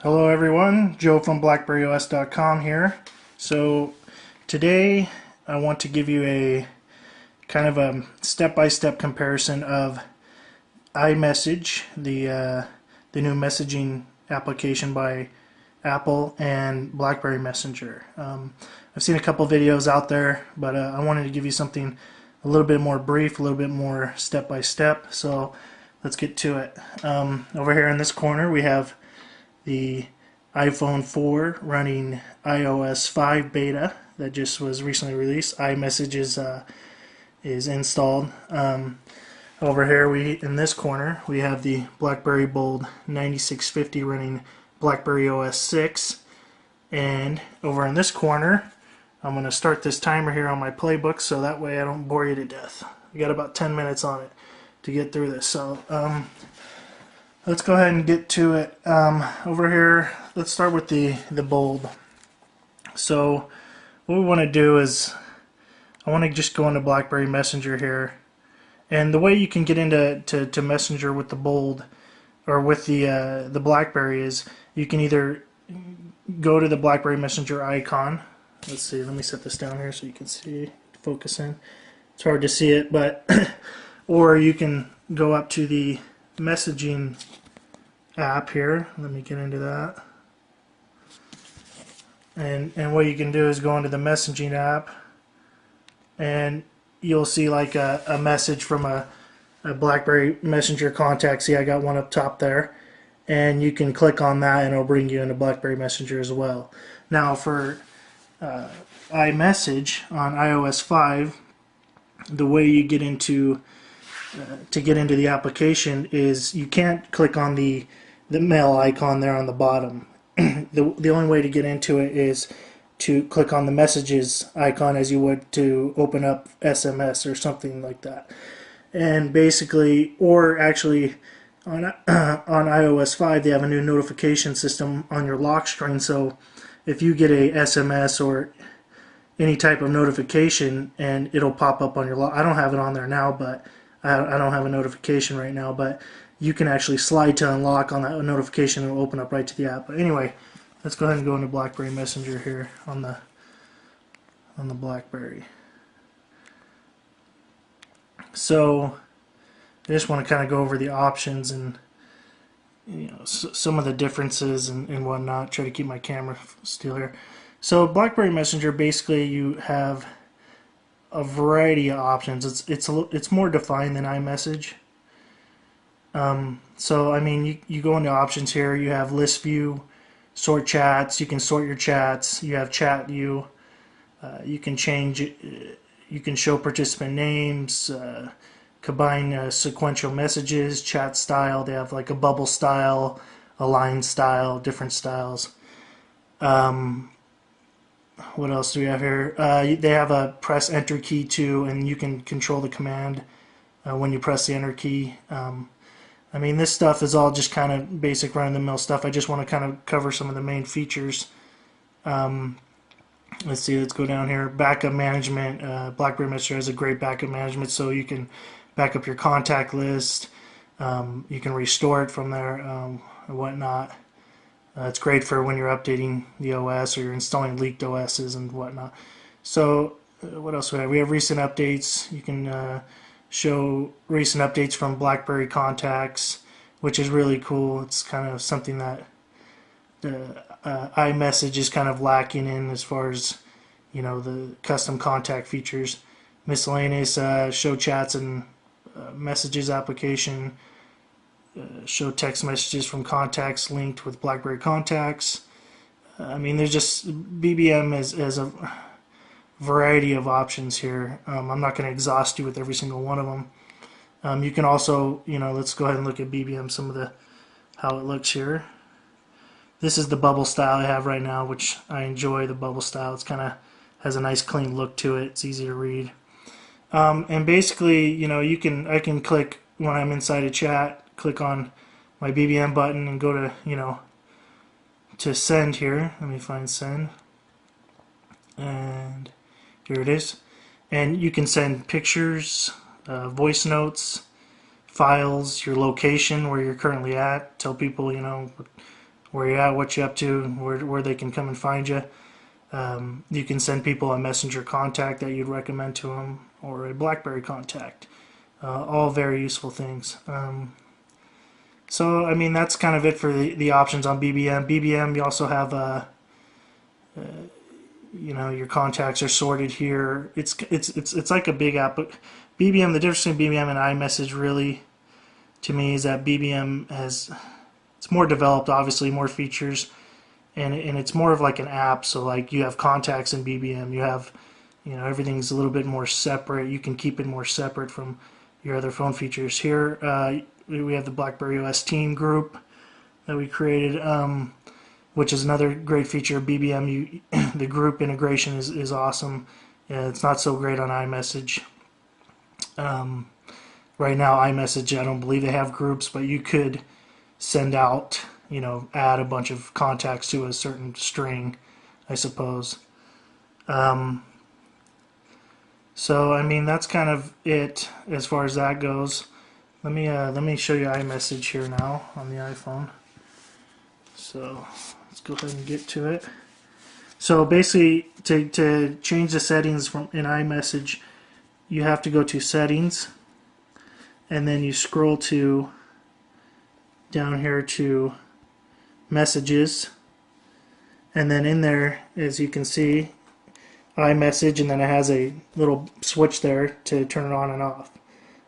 Hello everyone, Joe from BlackberryOS.com here. So today I want to give you a kind of a step-by-step comparison of iMessage, the new messaging application by Apple, and BlackBerry Messenger. I've seen a couple videos out there, but I wanted to give you something a little bit more brief, a little bit more step-by-step. So let's get to it. Over here in this corner we have the iPhone 4 running iOS 5 beta that just was recently released. iMessage is installed. Over here, in this corner, we have the BlackBerry Bold 9650 running BlackBerry OS 6. And over in this corner, I'm going to start this timer here on my playbook so that way I don't bore you to death. We got about 10 minutes on it to get through this. So let's go ahead and get to it. Over here, let's start with the Bold. So what we want to do is I want to just go into BlackBerry Messenger here, and the way you can get into to Messenger with the Bold or with the BlackBerry is you can either go to the BlackBerry Messenger icon. Let's see, let me set this down here so you can see, focus in. It's hard to see it, but or you can go up to the messaging app here. Let me get into that. And what you can do is go into the messaging app, and you'll see like a message from a BlackBerry Messenger contact. See, I got one up top there, and you can click on that and it'll bring you into BlackBerry Messenger as well. Now for iMessage on iOS 5, the way you get into to get into the application is you can't click on the mail icon there on the bottom. The only way to get into it is to click on the messages icon as you would to open up SMS or something like that. And basically, or actually on iOS 5 they have a new notification system on your lock screen, so if you get a SMS or any type of notification and it'll pop up on your lock. I don't have it on there now, but I don't have a notification right now, but you can actually slide to unlock on that notification and it'll open up right to the app. But anyway, let's go ahead and go into BlackBerry Messenger here on the BlackBerry. So I just want to kind of go over the options and some of the differences and whatnot. Try to keep my camera still here. So BlackBerry Messenger, basically you have a variety of options. It's more defined than iMessage. So I mean, you go into options here. You have list view, sort chats. You can sort your chats. You have chat view. You can change. You can show participant names. Combine sequential messages, chat style. They have like a bubble style, a line style, different styles. What else do we have here? They have a press enter key too, and you can control the command when you press the enter key. I mean, this stuff is all just kind of basic run-of-the-mill stuff. I just want to kind of cover some of the main features. Let's see, let's go down here. Backup management. BlackBerry Messenger has a great backup management, so you can back up your contact list. You can restore it from there and whatnot. It's great for when you're updating the OS or you're installing leaked OSs and whatnot. So what else do we have? We have recent updates. You can show recent updates from BlackBerry contacts, which is really cool. It's kind of something that iMessage is kind of lacking in as far as the custom contact features. Miscellaneous, show chats and messages application. Show text messages from contacts linked with BlackBerry contacts. I mean, there's just BBM has a variety of options here. I'm not going to exhaust you with every single one of them. You can also, let's go ahead and look at BBM, some of how it looks here. This is the bubble style I have right now, which I enjoy. The bubble style, it's kind of has a nice clean look to it. It's easy to read. And basically, I can click when I'm inside a chat. Click on my BBM button and go to to send here. Let me find send, and here it is. And you can send pictures, voice notes, files, your location where you're currently at. Tell people where you're at, what you're up to, where they can come and find you. You can send people a messenger contact that you'd recommend to them, or a BlackBerry contact. All very useful things. So I mean, that's kind of it for the options on BBM. BBM, you also have you know, your contacts are sorted here. It's like a big app. But BBM, the difference between BBM and iMessage really, to me, is that BBM has, it's more developed, obviously, more features, and it's more of like an app. So like you have contacts in BBM, you have, you know, everything's a little bit more separate. You can keep it more separate from your other phone features. Here we have the BlackBerry OS team group that we created, which is another great feature of BBM. The group integration is awesome. It's not so great on iMessage. Right now, iMessage, I don't believe they have groups, but you could send out, you know, add a bunch of contacts to a certain string, I suppose. So I mean, that's kind of it as far as that goes. Let me show you iMessage here now on the iPhone. So let's go ahead and get to it. So basically, to change the settings from in iMessage, you have to go to Settings, and then you scroll to down here to Messages, and then in there, as you can see, iMessage, and then it has a little switch there to turn it on and off.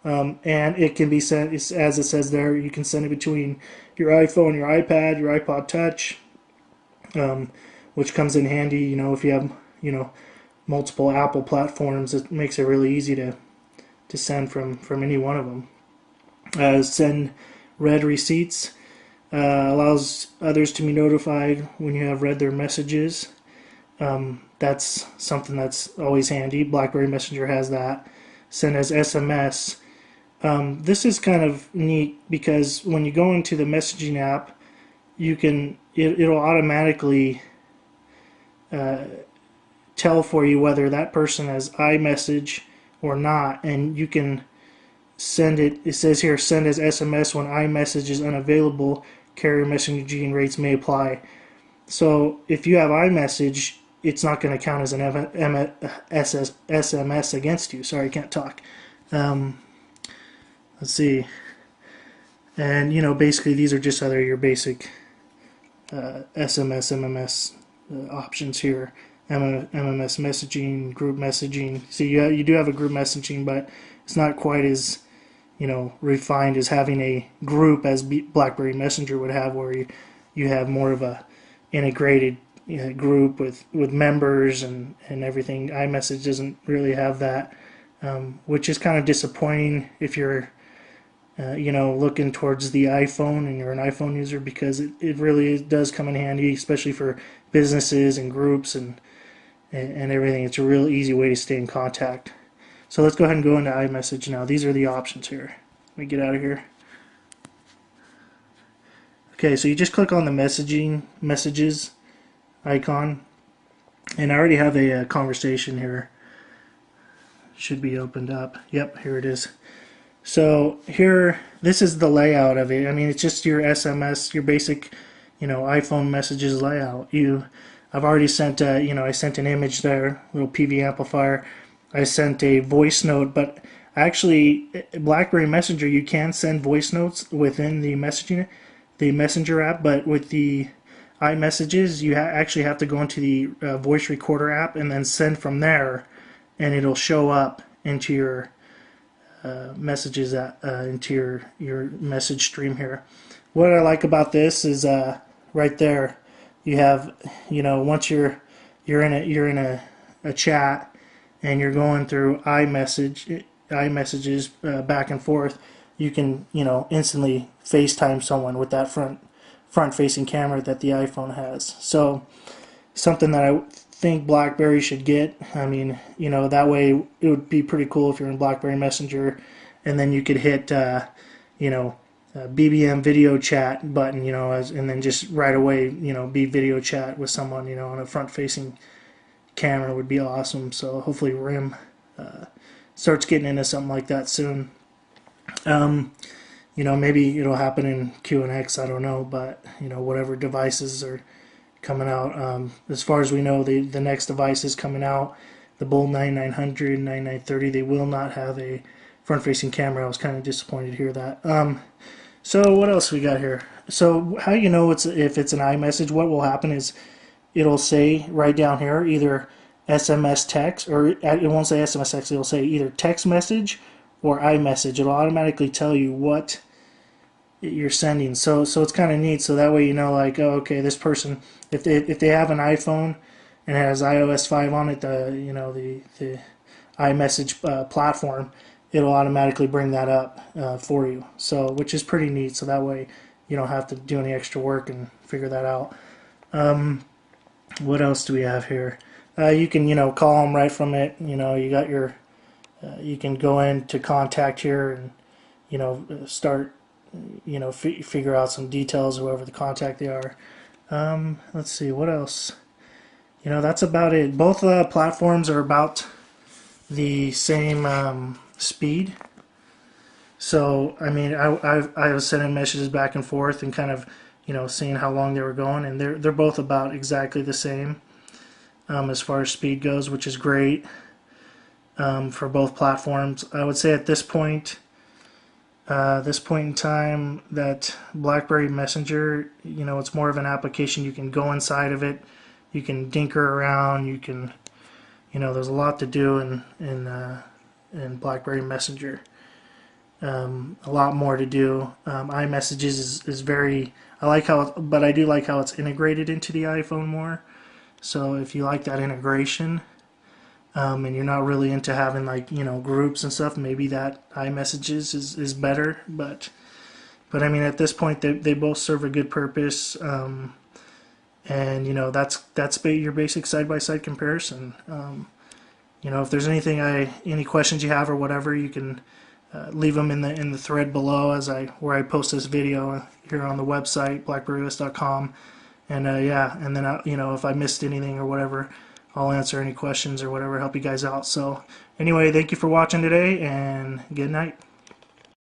And it can be sent, as it says there, you can send it between your iPhone, your iPad, your iPod Touch, which comes in handy, you know, if you have, you know, multiple Apple platforms. It makes it really easy to send from any one of them. Send read receipts, allows others to be notified when you have read their messages. That's something that's always handy. BlackBerry Messenger has that. Send as SMS. This is kind of neat because when you go into the messaging app, you can it'll automatically tell for you whether that person has iMessage or not, and you can send it. It says here, send as SMS when iMessage is unavailable. Carrier messaging rates may apply. So if you have iMessage, it's not going to count as an SMS against you. Sorry, I can't talk. Let's see. And, you know, basically these are just your basic SMS, MMS options here. MMS messaging, group messaging. See, you do have a group messaging, but it's not quite as, you know, refined as having a group as BlackBerry Messenger would have, where you have more of a integrated, you know, group with members and everything. iMessage doesn't really have that, which is kind of disappointing if you're you know, looking towards the iPhone and you're an iPhone user, because it really does come in handy, especially for businesses and groups and everything. It's a real easy way to stay in contact. So let's go ahead and go into iMessage now. These are the options here. Let me get out of here. Okay, so you just click on the messages icon, and I already have a conversation here. Should be opened up. Yep, here it is. So here, this is the layout of it. I mean, it's just your SMS, your basic, you know, iPhone messages layout. I've already sent, you know, I sent an image there, little PV amplifier. I sent a voice note, but actually, BlackBerry Messenger, you can send voice notes within the Messenger app, but with the iMessages, you actually have to go into the voice recorder app and then send from there, and it'll show up into your messages into your message stream here. What I like about this is right there, you have, you know, once you're in a chat and you're going through iMessages back and forth, you can, you know, instantly FaceTime someone with that front-facing camera that the iPhone has. So something that I think BlackBerry should get. I mean, you know, that way it would be pretty cool if you're in BlackBerry Messenger, and then you could hit, you know, BBM video chat button, you know, and then just right away, you know, be video chat with someone, you know, on a front-facing camera would be awesome. So hopefully RIM starts getting into something like that soon. maybe it'll happen in QNX, I don't know, but whatever devices are coming out. As far as we know, the next device is coming out, the Bull 9900, 9930. They will not have a front-facing camera. I was kind of disappointed to hear that. So what else we got here? So how you know if it's an iMessage? What will happen is it'll say right down here either SMS text, or it won't say SMS text. It'll say either text message or iMessage. It'll automatically tell you what you're sending. So it's kind of neat. So that way like, oh, okay, this person, if they have an iPhone and it has iOS 5 on it, the iMessage platform, it'll automatically bring that up for you. So which is pretty neat. So that way you don't have to do any extra work and figure that out. What else do we have here? You can call them right from it. You got your you can go into contact here and start figure out some details, whoever the contact they are. Let's see, what else? That's about it. Both platforms are about the same speed. So I mean, I was sending messages back and forth and kind of seeing how long they were going, and they're both about exactly the same as far as speed goes, which is great for both platforms. I would say at this point in time, that BlackBerry Messenger, it's more of an application. You can go inside of it, you can dinker around, you can, there's a lot to do in BlackBerry Messenger. A lot more to do. iMessages is very, but I do like how it's integrated into the iPhone more. So if you like that integration, and you're not really into having groups and stuff, maybe that iMessages is better. But I mean, at this point, they both serve a good purpose, and that's your basic side-by-side comparison. If there's any questions you have or whatever, you can leave them in the thread below where I post this video here on the website blackberryos.com, and and then if I missed anything or whatever, I'll answer any questions or whatever, help you guys out. So anyway, thank you for watching today, and good night.